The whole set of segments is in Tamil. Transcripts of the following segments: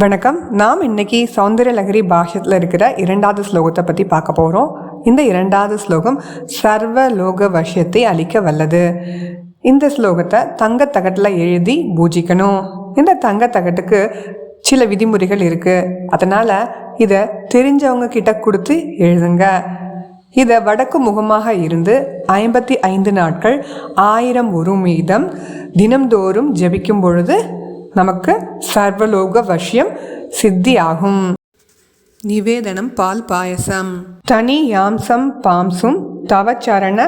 வணக்கம். நாம் இன்னைக்கு சௌந்தரலகரி பாஷ்யத்தில் இருக்கிற 2வது ஸ்லோகத்தை பற்றி பார்க்க போகிறோம். இந்த 2வது ஸ்லோகம் சர்வலோக வசியத்தை அளிக்க வல்லது. இந்த ஸ்லோகத்தை தங்கத்தகட்டில் எழுதி பூஜிக்கணும். இந்த தங்கத்தகட்டுக்கு சில விதிமுறைகள் இருக்குது. அதனால் இதை தெரிஞ்சவங்க கிட்ட கொடுத்து எழுதுங்க. இதை வடக்கு முகமாக இருந்து 55 நாட்கள் 1000 உரு மீதம் தினம்தோறும் ஜபிக்கும் பொழுது நமக்கு சர்வலோக வசியம் சித்தி ஆகும். நிவேதனம் பால் பாயசம். தனி யாம்சம் பாம்சும் தவச்சரண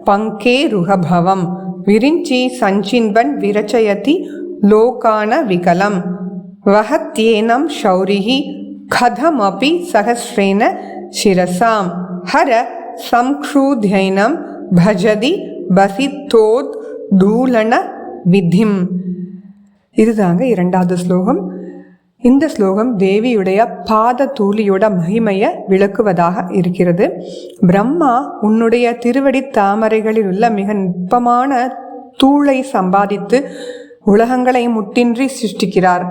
பங்கே ருகபவம் விரிஞ்சி சஞ்சின்பன் விரச்சயதி லோகான விகலம் வஹத்யேனம் ஷௌரிஹி கதமபி சஹஸ்ரேன சிரசாம் ஹர சம்க்ஷூத்யைனம் பஜதி பசித்தோத் தூலன விதிம். இதுதாங்க 2வது ஸ்லோகம். இந்த ஸ்லோகம் தேவியுடைய பாத தூளியோட மகிமையை விளக்குவதாக இருக்கிறது. பிரம்மா உன்னுடைய திருவடி தாமரைகளில் உள்ள மிக நுட்பமான தூளை சம்பாதித்து உலகங்களை முட்டின்றி சிருஷ்டிக்கிறார்.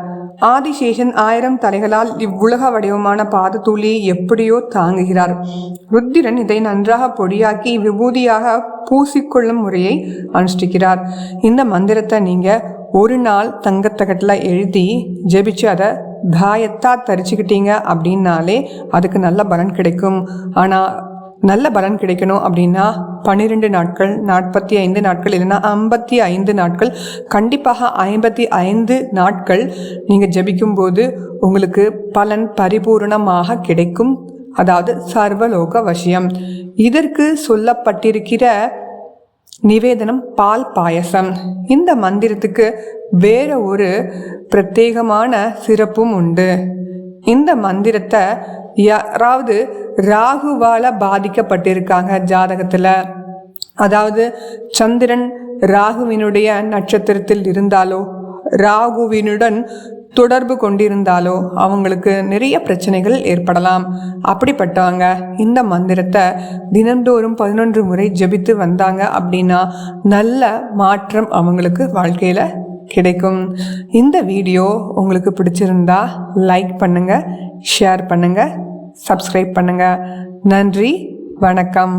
ஆதிசேஷன் 1000 தலைகளால் இவ்வுலக வடிவமான பாத தூளியை எப்படியோ தாங்குகிறார். ருத்திரன் இதை நன்றாக பொடியாக்கி விபூதியாக பூசிக்கொள்ளும் முறையை அனுஷ்டிக்கிறார். இந்த மந்திரத்தை நீங்கள் ஒரு நாள் தங்கத்தகட்டில் எழுதி ஜெபிச்சு அதை தாயத்தாக தரிச்சுக்கிட்டீங்க அப்படின்னாலே அதுக்கு நல்ல பலன் கிடைக்கும். ஆனால் நல்ல பலன் கிடைக்கணும் அப்படின்னா 12 நாட்கள், 45 நாட்கள், இல்லைன்னா 55 நாட்கள், கண்டிப்பாக 55 நாட்கள் நீங்கள் ஜபிக்கும்போது உங்களுக்கு பலன் பரிபூர்ணமாக கிடைக்கும். அதாவது சர்வலோக வசியம். இதற்கு சொல்லப்பட்டிருக்கிற நிவேதனம் பால் பாயசம். இந்த மந்திரத்துக்கு வேற ஒரு பிரத்யேகமான சிறப்பும் உண்டு. இந்த மந்திரத்தை யாராவது ராகுவால் பாதிக்கப்பட்டிருக்காங்க ஜாதகத்தில், அதாவது சந்திரன் ராகுவினுடைய நட்சத்திரத்தில் இருந்தாலோ ராகுவினுடன் தொடர்பு கொண்டிருந்தாலோ அவங்களுக்கு நிறைய பிரச்சனைகள் ஏற்படலாம். அப்படிப்பட்டவங்க இந்த மந்திரத்தை தினந்தோறும் 11 முறை ஜபித்து வந்தாங்க அப்படின்னா நல்ல மாற்றம் அவங்களுக்கு வாழ்க்கையில் கிடைக்கும். இந்த வீடியோ உங்களுக்கு பிடிச்சிருந்தா லைக் பண்ணுங்கள், ஷேர் பண்ணுங்கள், சப்ஸ்கிரைப் பண்ணுங்கள். நன்றி, வணக்கம்.